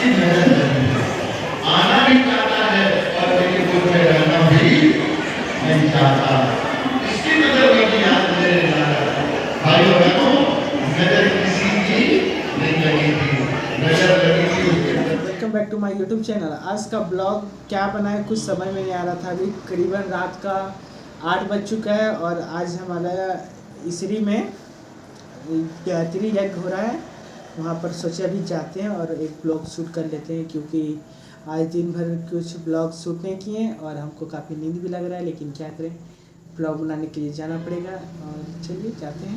इसकी नजर आना भी चाहता है और मेरी गोद में रहना भी नहीं चाहता। इसकी नजर लगी आज मेरे भाइयों बहनों, नजर किसी की नहीं लगी थी, नजर लगी थी उसके। Welcome back to my YouTube channel. आज का ब्लॉग क्या बना है कुछ समझ में नहीं आ रहा था। अभी करीबन रात का 8 बज चुका है और आज हमारा इसरी में गायत्री यज्ञ हो रहा है। वहाँ पर सोचे अभी जाते हैं और एक ब्लॉग शूट कर लेते हैं, क्योंकि आज दिन भर कुछ ब्लॉग शूट नहीं किए और हमको काफ़ी नींद भी लग रहा है, लेकिन क्या करें, ब्लॉग बनाने के लिए जाना पड़ेगा। और चलिए जाते हैं।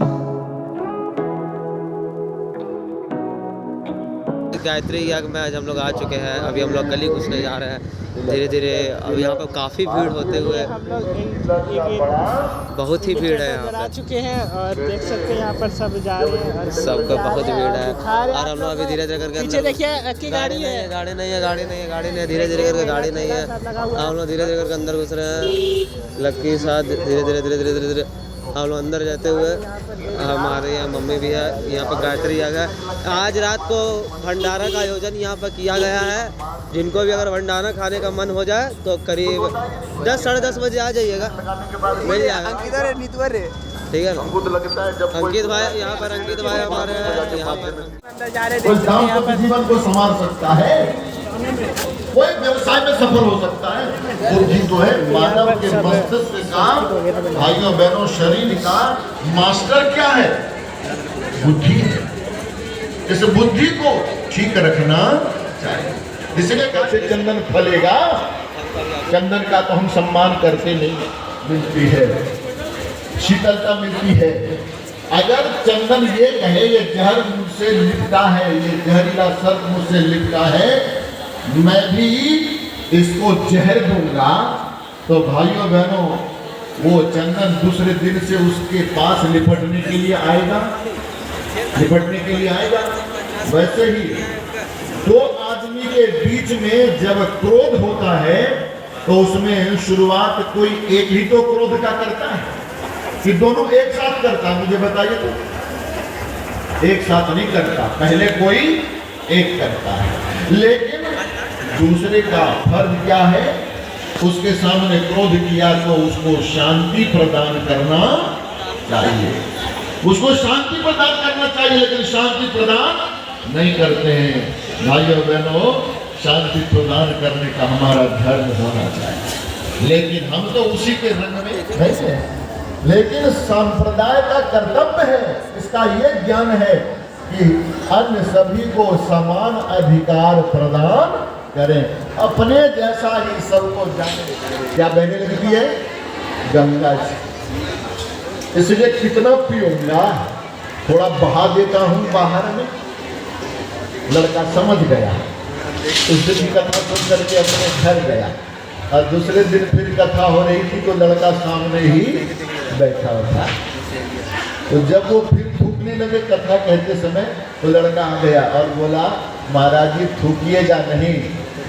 गायत्री यज्ञ में आज हम लोग आ चुके हैं। अभी हम लोग गली घुसने जा रहे हैं धीरे धीरे। अब यहाँ पर काफ़ी भीड़ होते हुए हम लोग बहुत ही भीड़ है यहाँ आ पे। चुके हैं और देख सकते हैं यहाँ पर सब जा रहे हैं और सबका बहुत भीड़ है और हम लोग अभी धीरे धीरे करके पीछे देखिए अक्की गाड़ी है। गाड़ी नहीं है धीरे धीरे करके गाड़ी नहीं है। हम लोग धीरे धीरे करके अंदर घुस रहे हैं लक्की के साथ। धीरे धीरे हम लोग अंदर जाते हुए हमारे यहाँ मम्मी भी है। यहाँ पर गायत्री यज्ञ है। आज रात को भंडारा का आयोजन यहाँ पर किया गया है। जिनको भी अगर भंडारा खाने का मन हो जाए तो करीब 10 साढ़े 10 बजे आ जाइएगा, मिल जाएगा। ठीक है ना। अंकित भाई यहाँ पर, अंकित भाई हमारे यहाँ पर कोई जीवन को संभाल सकता है, कोई व्यवसाय में सफल हो सकता है। बुद्धि तो है मानव के मस्तिष्क का, भाइयों बहनों, शरीर का मास्टर क्या है? बुद्धि है। इस बुद्धि को ठीक रखना चाहिए। इसलिए कैसे चंदन फलेगा, चंदन का तो हम सम्मान करते नहीं, मिलती है शीतलता मिलती है। अगर चंदन ये कहे ये जहर मुझसे लिपटा है, ये जहरीला सर्प मुझसे लिपटा है, मैं भी इसको जहर दूंगा, तो भाइयों बहनों वो चंदन दूसरे दिन से उसके पास लिपटने के लिए आएगा, वैसे ही दो आदमी के बीच में जब क्रोध होता है तो उसमें शुरुआत कोई एक ही तो क्रोध का करता है कि दोनों एक साथ करता है? मुझे बताइए तो एक साथ नहीं करता, पहले कोई एक करता है। लेकिन दूसरे का फर्ज क्या है? उसके सामने क्रोध किया तो उसको शांति प्रदान करना चाहिए, उसको शांति प्रदान करना चाहिए, लेकिन शांति प्रदान नहीं करते हैं। भाइयों बहनों, शांति प्रदान करने का हमारा धर्म होना चाहिए, लेकिन हम तो उसी के रंग में बैठे हैं। लेकिन संप्रदाय का कर्तव्य है, इसका ये ज्ञान है कि अन्य सभी को समान अधिकार प्रदान करें, अपने जैसा ही सबको जाने। क्या बहने लगती है? गंगा जी। इसलिए कितना पीऊंगा, थोड़ा बहा देता हूँ बाहर में। लड़का समझ गया, उस दिन कथा सुन करके अपने घर गया और दूसरे दिन फिर कथा हो रही थी तो लड़का सामने ही बैठा था। तो जब वो फिर थूकने लगे कथा कहते समय, तो लड़का आ गया और बोला, महाराज जी थूकिएगा नहीं,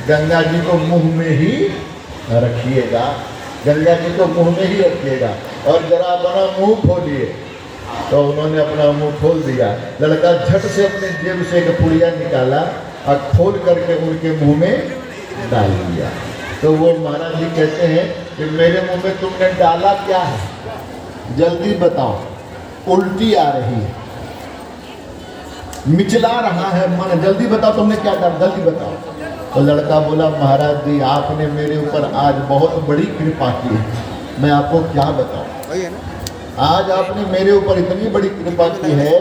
गंगा जी को मुंह में ही रखिएगा, गंगा जी को मुंह में ही रखिएगा, और जरा अपना मुंह खोलिए। तो उन्होंने अपना मुंह खोल दिया। लड़का झट से अपने जेब से एक पुड़िया निकाला और खोल करके उनके मुंह में डाल दिया। तो वो महाराज जी कहते हैं कि मेरे मुंह में तुमने डाला क्या है? जल्दी बताओ। उल्टी आ रही है, मिचला रहा है मन, जल्दी बताओ तुमने क्या डाला, जल्दी बताओ। तो लड़का बोला, महाराज जी आपने मेरे ऊपर आज बहुत बड़ी कृपा की है, मैं आपको क्या बताऊं। आज आपने मेरे ऊपर इतनी बड़ी कृपा की है,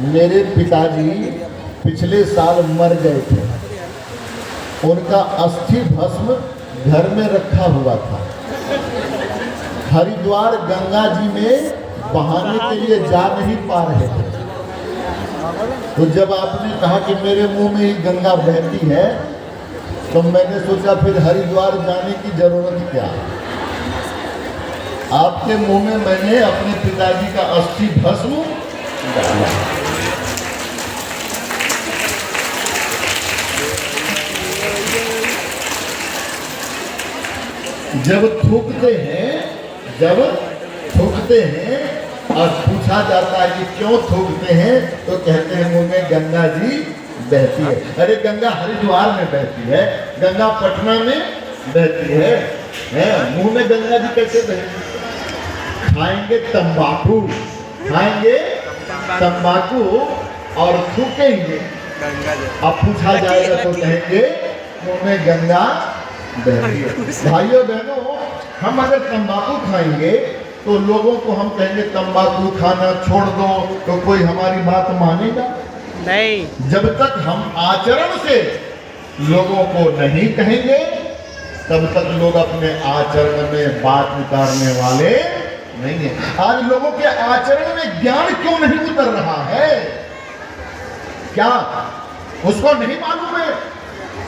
मेरे पिताजी पिछले साल मर गए थे, उनका अस्थि भस्म घर में रखा हुआ था। हरिद्वार गंगा जी में बहाने के लिए जा नहीं पा रहे थे। तो जब आपने कहा कि मेरे मुंह में ही गंगा बहती है, तो मैंने सोचा फिर हरिद्वार जाने की जरूरत क्या। आपके मुंह में मैंने अपने पिताजी का अस्थि भस्म डाला। जब थूकते हैं और पूछा जाता है कि क्यों थूकते हैं, तो कहते हैं मुंह में गंगा जी बहती है। अरे गंगा हरिद्वार में बहती है, गंगा पटना में बहती है मुंह में गंगा जी कैसे बहेंगे? खाएंगे तंबाकू, खाएंगे तंबाकू और थूकेंगे। अब पूछा जाएगा तो कहेंगे मुंह में गंगा बहती है। भाइयों बहनों, हम अगर तंबाकू खाएंगे तो लोगों को हम कहेंगे तंबाकू खाना छोड़ दो, तो कोई हमारी बात मानेगा नहीं। जब तक हम आचरण से लोगों को नहीं कहेंगे तब तक लोग अपने आचरण में बात उतारने वाले नहीं है। आज लोगों के आचरण में ज्ञान क्यों नहीं उतर रहा है? क्या उसको नहीं मालूम है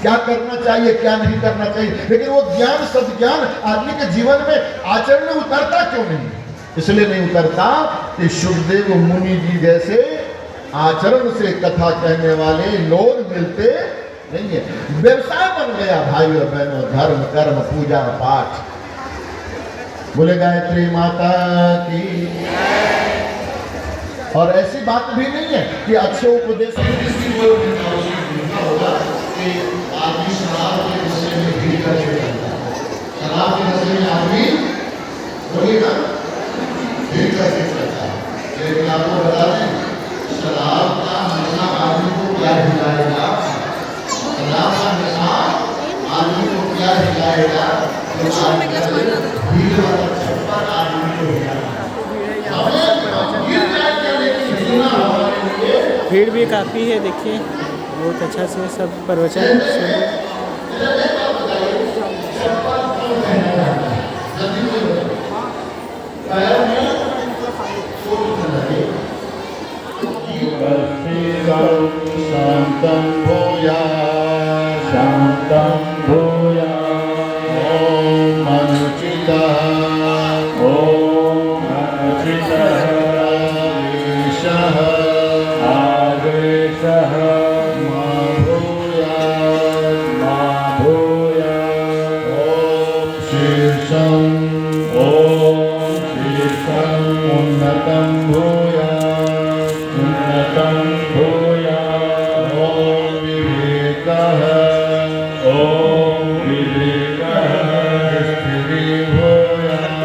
क्या करना चाहिए, क्या नहीं करना चाहिए? लेकिन वो ज्ञान, सद्ज्ञान आदमी के जीवन में आचरण में उतरता क्यों नहीं? इसलिए नहीं उतरता कि सुखदेव मुनि जी जैसे आचरण से कथा कहने वाले लोग मिलते नहीं है। व्यवसाय बन गया भाइयों बहनों, धर्म कर्म पूजा पाठ। बोले गायत्री माता की। और ऐसी बात भी नहीं है कि अच्छे उपदेश आदमी शराब के नशे में भीड़ करके चलता है। शराब के नशे में आदमी बोलिएगा भीड़ करके चलता है। लेकिन आपको बता दें, शराब का नशा आदमी को क्या हिलाएगा? शराब का नशा आदमी को क्या हिलाएगा? भीड़ वाला छप्पर आदमी को हिलाएगा। भीड़ भी काफ़ी है, देखिए बहुत अच्छा से सब प्रवचन सुन रहे। शांतं भूया शांतं भूया ओम अनुचितः आवेशः मा भूयात् ओम शीर्षं उन्नतं भूयात् ओम विवेकः स्थितिः भूयात्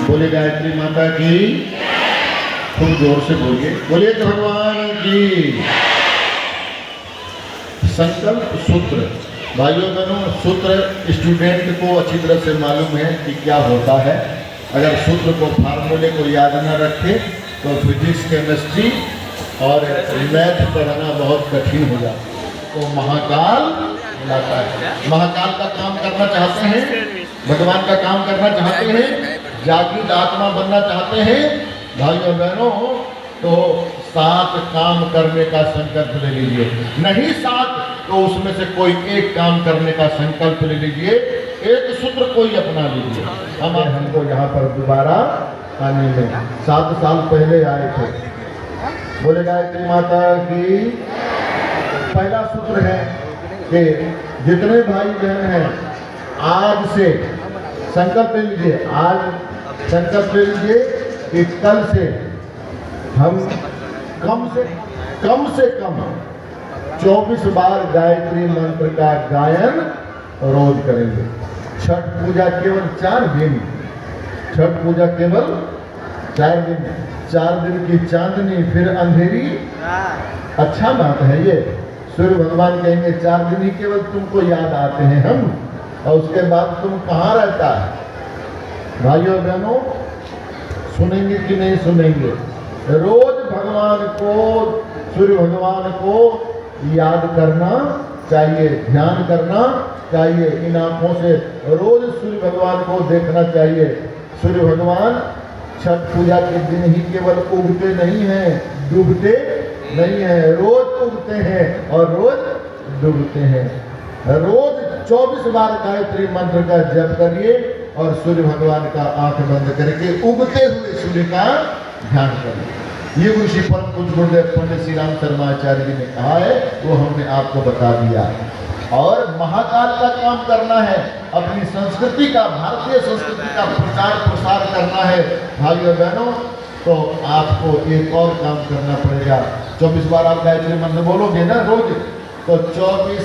बोले गायत्री माता की। खूब जोर से बोलिए, बोलिए भगवान की। संकल्प सूत्र भाइयों बहनों, सूत्र स्टूडेंट को अच्छी तरह से मालूम है कि क्या होता है। अगर सूत्र को, फार्मूले को याद न रखे तो फिजिक्स, केमिस्ट्री और मैथ पढ़ाना बहुत कठिन हो जाता है। तो महाकाल लाता है। महाकाल का काम करना चाहते हैं, भगवान का काम करना चाहते हैं, जागृत आत्मा बनना चाहते हैं भाइयों बहनों, तो 7 काम करने का संकल्प ले लीजिए। नहीं 7 तो उसमें से कोई एक काम करने का संकल्प ले लीजिए। एक सूत्र कोई अपना लीजिए। हमको यहाँ पर दोबारा आने में 7 साल पहले आए थे। बोले गायत्री माता की। पहला सूत्र है कि जितने भाई बहन हैं आज से संकल्प ले लीजिए, आज संकल्प ले लीजिए कि कल से हम कम से कम 24 बार गायत्री मंत्र का गायन रोज करेंगे। छठ पूजा केवल 4 दिन, छठ पूजा केवल 4 दिन, 4 दिन की चांदनी फिर अंधेरी। अच्छा बात है ये। सूर्य भगवान कहेंगे 4 दिन ही केवल तुमको याद आते हैं हम, और उसके बाद तुम कहाँ रहता है? भाइयों बहनों, सुनेंगे कि नहीं सुनेंगे? रोज भगवान को, सूर्य भगवान को याद करना चाहिए, ध्यान करना चाहिए। इन आंखों से रोज सूर्य भगवान को देखना चाहिए। सूर्य भगवान छठ पूजा के दिन ही केवल उगते नहीं हैं, डूबते नहीं है, रोज उगते हैं और रोज डूबते हैं। रोज 24 बार गायत्री मंत्र का जप करिए और सूर्य भगवान का आंख बंद करके उगते हुए सूर्य का ध्यान करिए। ये ऋषि परम पूज्य गुरुदेव पंडित श्री राम शर्मा आचार्य जी ने कहा है, वो हमने आपको बता दिया। और महाकाल का काम करना है, अपनी संस्कृति का, भारतीय संस्कृति का प्रचार प्रसार करना है भाइयों बहनों, तो आपको एक और काम करना पड़ेगा। 24 बार आप गायत्री मंत्र बोलोगे ना रोज, तो 24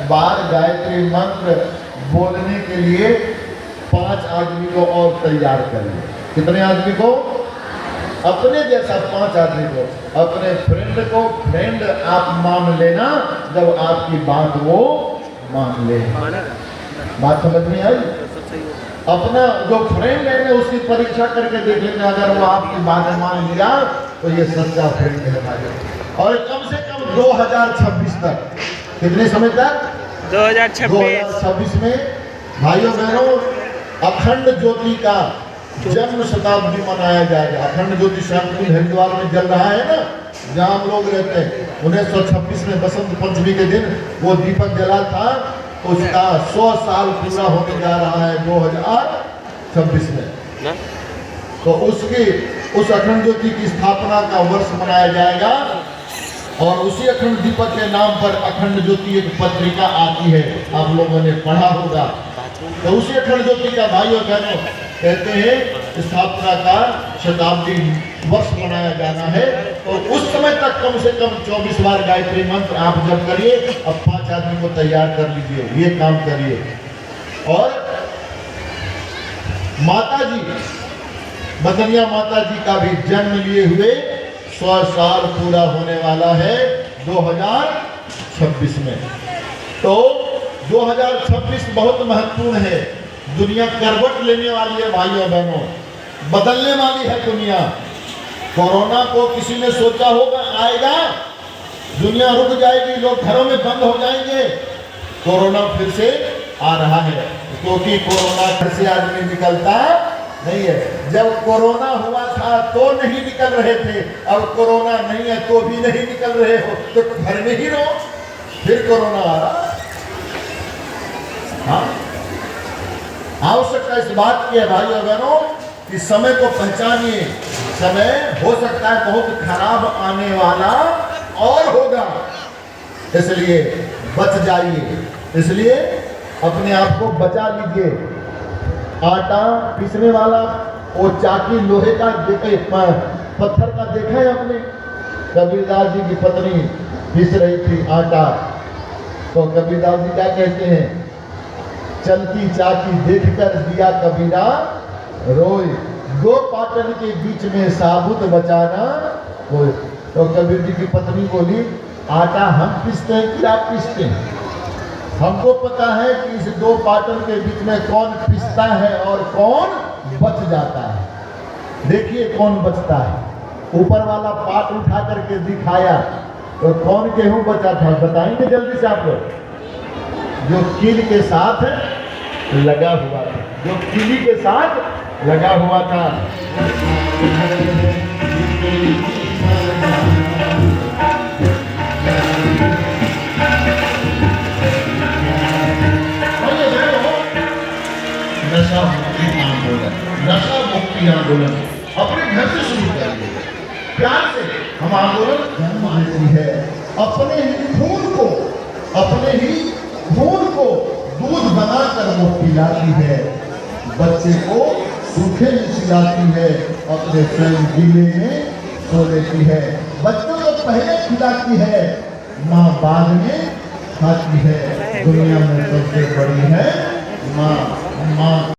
बार गायत्री मंत्र बोलने के लिए 5 आदमी को और तैयार करिए। कितने आदमी को? अपने जैसा 5 आदमी को, अपने फ्रेंड आप मान लेना जब आपकी बात वो मान ले। बात समझ में आई? अपना जो फ्रेंड है ना उसकी परीक्षा करके देख लेना, अगर वो आपकी बात मान लिया तो ये सच्चा फ्रेंड है हमारे। और कम से कम 2026 तक, कितने समय तक? 2026 में भाइयों बहनों अखंड ज्योति का जन्म शताब्दी मनाया जाएगा। अखंड ज्योति शांति हरिद्वार में जल रहा है ना, जहाँ हम लोग रहते हैं। 1926 में बसंत पंचमी के दिन वो दीपक जला था, उसका 100 साल पूरा होने जा रहा है 2026 में। तो उस अखंड ज्योति की स्थापना का वर्ष मनाया जाएगा। और उसी अखंड दीपक के नाम पर अखंड ज्योति एक पत्रिका आती है, आप लोगों ने पढ़ा होगा। तो उसी अखंड ज्योति का भाइयों बहनों कहते हैं स्थापना का शताब्दी वर्ष मनाया जाना है। तो उस समय तक कम से कम 24 बार गायत्री मंत्र आप जप करिए। अब 5 आदमी को तैयार कर लीजिए, ये काम करिए। और माता जी, बदनिया माता जी का भी जन्म लिए हुए 100 साल पूरा होने वाला है 2026 में। तो 2026 बहुत महत्वपूर्ण है, दुनिया करवट लेने वाली है भाइयों बहनों, बदलने वाली है दुनिया। कोरोना को किसी ने सोचा होगा आएगा, दुनिया रुक जाएगी, लोग घरों में बंद हो जाएंगे। कोरोना फिर से आ रहा है, क्योंकि कोरोना घर से आदमी निकलता नहीं है। जब कोरोना हुआ था तो नहीं निकल रहे थे, अब कोरोना नहीं है तो भी नहीं निकल रहे हो, तो घर में ही रहो, फिर कोरोना आ रहा। हाँ, आवश्यकता इस बात की है भाइयों बहनों कि समय को पहचानिए। समय हो सकता है बहुत खराब आने वाला और होगा, इसलिए बच जाइए, इसलिए अपने आप को बचा लीजिए। आटा पीसने वाला वो चाकी लोहे का देखे, पत्थर का देखा है आपने? कबीरदास जी की पत्नी पीस रही थी आटा, तो कबीरदास जी क्या कहते हैं? चलती चाकी देखकर दिया कबीरा रोए, 2 पाटन के बीच में साबुत बचाना कोई। तो कबीर जी की पत्नी बोली, आटा हम पीसते हैं कि आप पीसते हैं? हमको पता है कि इस 2 पाटन के बीच में कौन पिसता है और कौन बच जाता है। देखिए कौन बचता है। ऊपर वाला पाट उठा करके दिखाया तो कौन गेहूं बचा था, बताएंगे जल्दी से आप लोग? जो कील के साथ लगा हुआ था, जो कीली के साथ लगा हुआ था। नशा मुक्ति आंदोलन, नशा मुक्ति आंदोलन अपने घर से शुरू करिए, प्यार से। हम आंदोलन धर्म देती है, अपने ही खून को दूध बनाकर वो पिलाती है, बच्चे को सूखे में खिलाती है, अपने स्वयं गीले में सो लेती है। बच्चों को पहले खिलाती है, माँ बाद में खाती है। दुनिया में सबसे बड़ी है माँ।